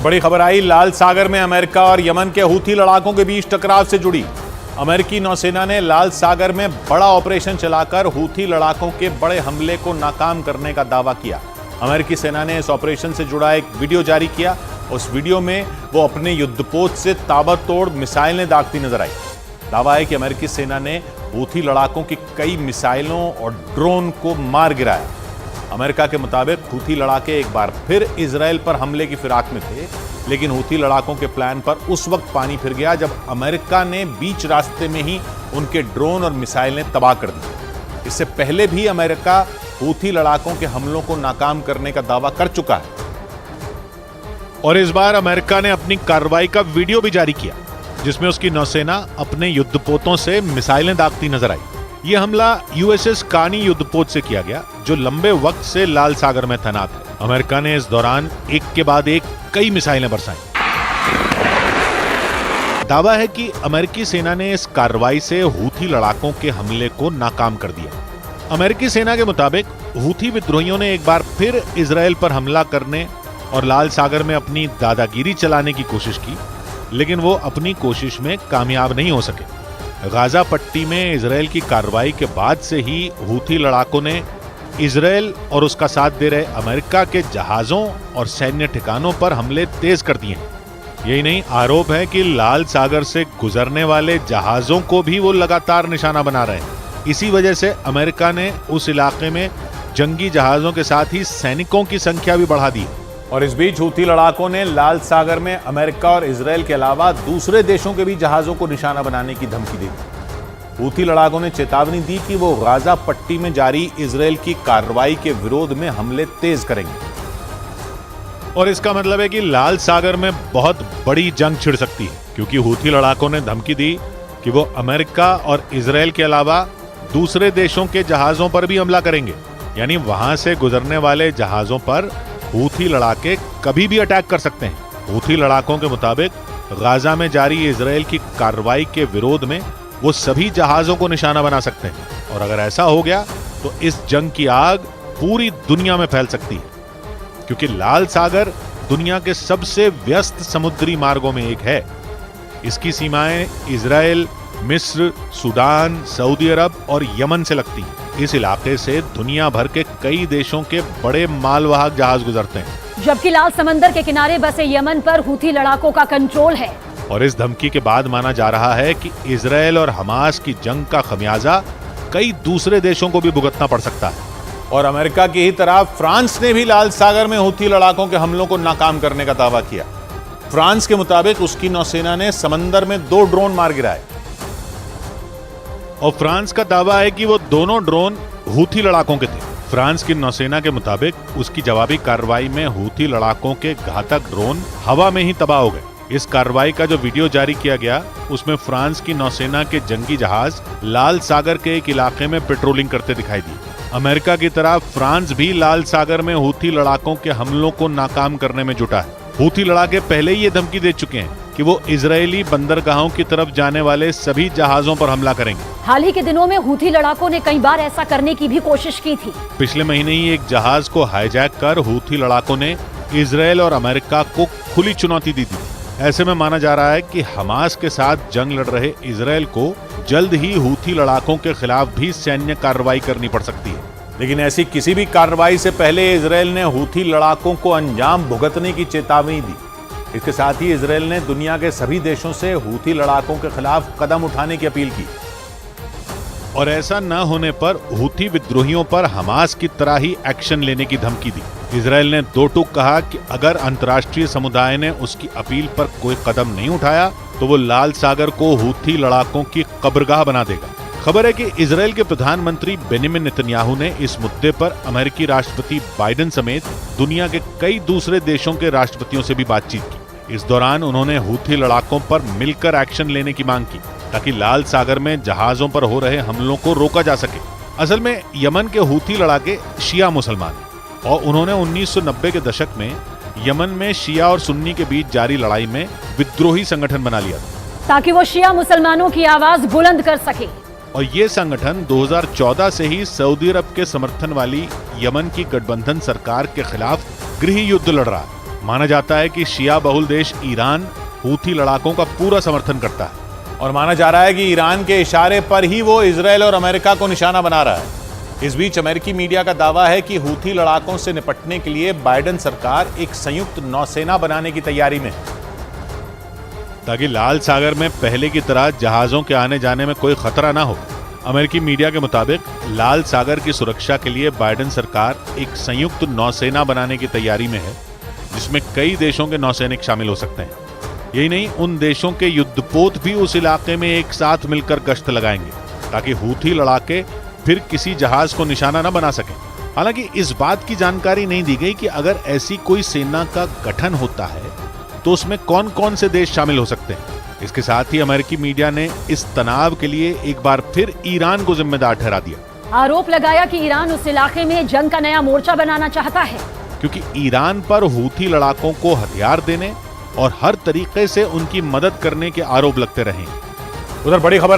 बड़ी खबर आई लाल सागर में अमेरिका और यमन के हूथी लड़ाकों के बीच टकराव से जुड़ी। अमेरिकी नौसेना ने लाल सागर में बड़ा ऑपरेशन चलाकर हूथी लड़ाकों के बड़े हमले को नाकाम करने का दावा किया। अमेरिकी सेना ने इस ऑपरेशन से जुड़ा एक वीडियो जारी किया। उस वीडियो में वो अपने युद्धपोत से ताबड़तोड़ मिसाइलें दागती नजर आई। दावा है कि अमेरिकी सेना ने हूथी लड़ाकों की कई मिसाइलों और ड्रोन को मार गिराया। अमेरिका के मुताबिक हूथी लड़ाके एक बार फिर इजराइल पर हमले की फिराक में थे, लेकिन हूथी लड़ाकों के प्लान पर उस वक्त पानी फिर गया जब अमेरिका ने बीच रास्ते में ही उनके ड्रोन और मिसाइलें तबाह कर दी। इससे पहले भी अमेरिका हूथी लड़ाकों के हमलों को नाकाम करने का दावा कर चुका है और इस बार अमेरिका ने अपनी कार्रवाई का वीडियो भी जारी किया, जिसमें उसकी नौसेना अपने युद्धपोतों से मिसाइलें दागती नजर आई। यह हमला यूएसएस कानी युद्धपोत से किया गया, जो लंबे वक्त से लाल सागर में तैनात है। अमेरिका ने इस दौरान एक के बाद एक कई मिसाइलें बरसाई। दावा है कि अमेरिकी सेना ने इस कार्रवाई से हूथी लड़ाकों के हमले को नाकाम कर दिया। अमेरिकी सेना के मुताबिक हूथी विद्रोहियों ने एक बार फिर इजराइल पर हमला करने और लाल सागर में अपनी दादागिरी चलाने की कोशिश की, लेकिन वो अपनी कोशिश में कामयाब नहीं हो सके। गाजा पट्टी में इजराइल की कार्रवाई के बाद से ही हूथी लड़ाकों ने इजराइल और उसका साथ दे रहे अमेरिका के जहाजों और सैन्य ठिकानों पर हमले तेज कर दिए हैं। यही नहीं, आरोप है कि लाल सागर से गुजरने वाले जहाजों को भी वो लगातार निशाना बना रहे हैं। इसी वजह से अमेरिका ने उस इलाके में जंगी जहाजों के साथ ही सैनिकों की संख्या भी बढ़ा दी। और इस बीच हूथी लड़ाकों ने लाल सागर में अमेरिका और इजराइल के अलावा दूसरे देशों के भी जहाजों को निशाना बनाने की धमकी दी। हूथी लड़ाकों ने चेतावनी दी कि वो गाजा पट्टी में जारी इजराइल की कार्रवाई के विरोध में हमले तेज करेंगे। और इसका मतलब है कि लाल सागर में बहुत बड़ी जंग छिड़ सकती है, क्योंकि हूथी लड़ाकों ने धमकी दी कि वो अमेरिका और इजराइल के अलावा दूसरे देशों के जहाजों पर भी हमला करेंगे। यानी वहां से गुजरने वाले जहाजों पर हूथी लड़ाके कभी भी अटैक कर सकते हैं। हूथी लड़ाकों के मुताबिक गाजा में जारी इजराइल की कार्रवाई के विरोध में वो सभी जहाजों को निशाना बना सकते हैं, और अगर ऐसा हो गया तो इस जंग की आग पूरी दुनिया में फैल सकती है, क्योंकि लाल सागर दुनिया के सबसे व्यस्त समुद्री मार्गों में एक है। इसकी सीमाएं इजराइल, मिस्र, सूडान, सऊदी अरब और यमन से लगती हैं। इस इलाके से दुनिया भर के कई देशों के बड़े मालवाहक जहाज गुजरते हैं, जबकि लाल समंदर के किनारे बसे यमन पर हूथी लड़ाकों का कंट्रोल है। और इस धमकी के बाद माना जा रहा है कि इजराइल और हमास की जंग का खमियाजा कई दूसरे देशों को भी भुगतना पड़ सकता है। और अमेरिका की ही तरह फ्रांस ने भी लाल सागर में हूथी लड़ाकों के हमलों को नाकाम करने का दावा किया। फ्रांस के मुताबिक उसकी नौसेना ने समंदर में 2 ड्रोन मार गिराए, और फ्रांस का दावा है कि वो दोनों ड्रोन हूथी लड़ाकों के थे। फ्रांस की नौसेना के मुताबिक उसकी जवाबी कार्रवाई में हूथी लड़ाकों के घातक ड्रोन हवा में ही तबाह हो गए। इस कार्रवाई का जो वीडियो जारी किया गया, उसमें फ्रांस की नौसेना के जंगी जहाज लाल सागर के एक इलाके में पेट्रोलिंग करते दिखाई दिए। अमेरिका की तरह फ्रांस भी लाल सागर में हूथी लड़ाकों के हमलों को नाकाम करने में जुटा है। हूथी लड़ाके पहले ही ये धमकी दे चुके हैं कि वो इजरायली बंदरगाहों की तरफ जाने वाले सभी जहाजों पर हमला करेंगे। हाल ही के दिनों में हूथी लड़ाकों ने कई बार ऐसा करने की भी कोशिश की थी। पिछले महीने ही एक जहाज को हाईजैक कर हूथी लड़ाकों ने इजराइल और अमेरिका को खुली चुनौती दी थी। ऐसे में माना जा रहा है कि हमास के साथ जंग लड़ रहे इजराइल को जल्द ही हूथी लड़ाकों के खिलाफ भी सैन्य कार्रवाई करनी पड़ सकती है। लेकिन ऐसी किसी भी कार्रवाई से पहले इजराइल ने हूथी लड़ाकों को अंजाम भुगतने की चेतावनी दी। इसके साथ ही इजराइल ने दुनिया के सभी देशों से हूथी लड़ाकों के खिलाफ कदम उठाने की अपील की, और ऐसा न होने पर हूथी विद्रोहियों पर हमास की तरह ही एक्शन लेने की धमकी दी। इजराइल ने 2 टूक कहा कि अगर अंतर्राष्ट्रीय समुदाय ने उसकी अपील पर कोई कदम नहीं उठाया तो वो लाल सागर को हूथी लड़ाकों की कब्रगाह बना देगा। खबर है कि इजराइल के प्रधानमंत्री बेनिमिन नेतन्याहू ने इस मुद्दे पर अमेरिकी राष्ट्रपति बाइडेन समेत दुनिया के कई दूसरे देशों के राष्ट्रपतियों से भी बातचीत की। इस दौरान उन्होंने हूथी लड़ाकों पर मिलकर एक्शन लेने की मांग की, ताकि लाल सागर में जहाजों पर हो रहे हमलों को रोका जा सके। असल में यमन के हूथी लड़ाके शिया मुसलमान हैं, और उन्होंने 1990 के दशक में यमन में शिया और सुन्नी के बीच जारी लड़ाई में विद्रोही संगठन बना लिया था, ताकि वो शिया मुसलमानों की आवाज बुलंद कर सके। और ये संगठन 2014 से ही सऊदी अरब के समर्थन वाली यमन की गठबंधन सरकार के खिलाफ गृह युद्ध लड़ रहा है। माना जाता है कि शिया बहुल देश ईरान हूथी लड़ाकों का पूरा समर्थन करता है और माना जा रहा है कि ईरान के इशारे पर ही वो इजरायल और अमेरिका को निशाना बना रहा है। इस बीच अमेरिकी मीडिया का दावा है कि हूथी लड़ाकों से निपटने के लिए बाइडेन सरकार एक संयुक्त नौसेना बनाने की तैयारी में है, ताकि लाल सागर में पहले की तरह जहाजों के आने जाने में कोई खतरा ना हो। अमेरिकी मीडिया के मुताबिक लाल सागर की सुरक्षा के लिए बाइडेन सरकार एक संयुक्त नौसेना बनाने की तैयारी में है, जिसमें कई देशों के नौसैनिक शामिल हो सकते हैं। यही नहीं, उन देशों के युद्धपोत भी उस इलाके में एक साथ मिलकर गश्त लगाएंगे, ताकि हूथी लड़ाके फिर किसी जहाज को निशाना न बना सकें। हालांकि इस बात की जानकारी नहीं दी गई कि अगर ऐसी कोई सेना का गठन होता है तो उसमें कौन कौन से देश शामिल हो सकते हैं। इसके साथ ही अमेरिकी मीडिया ने इस तनाव के लिए एक बार फिर ईरान को जिम्मेदार ठहरा दिया। आरोप लगाया कि ईरान उस इलाके में जंग का नया मोर्चा बनाना चाहता है, क्योंकि ईरान पर हूथी लड़ाकों को हथियार देने और हर तरीके से उनकी मदद करने के आरोप लगते रहे। उधर बड़ी खबर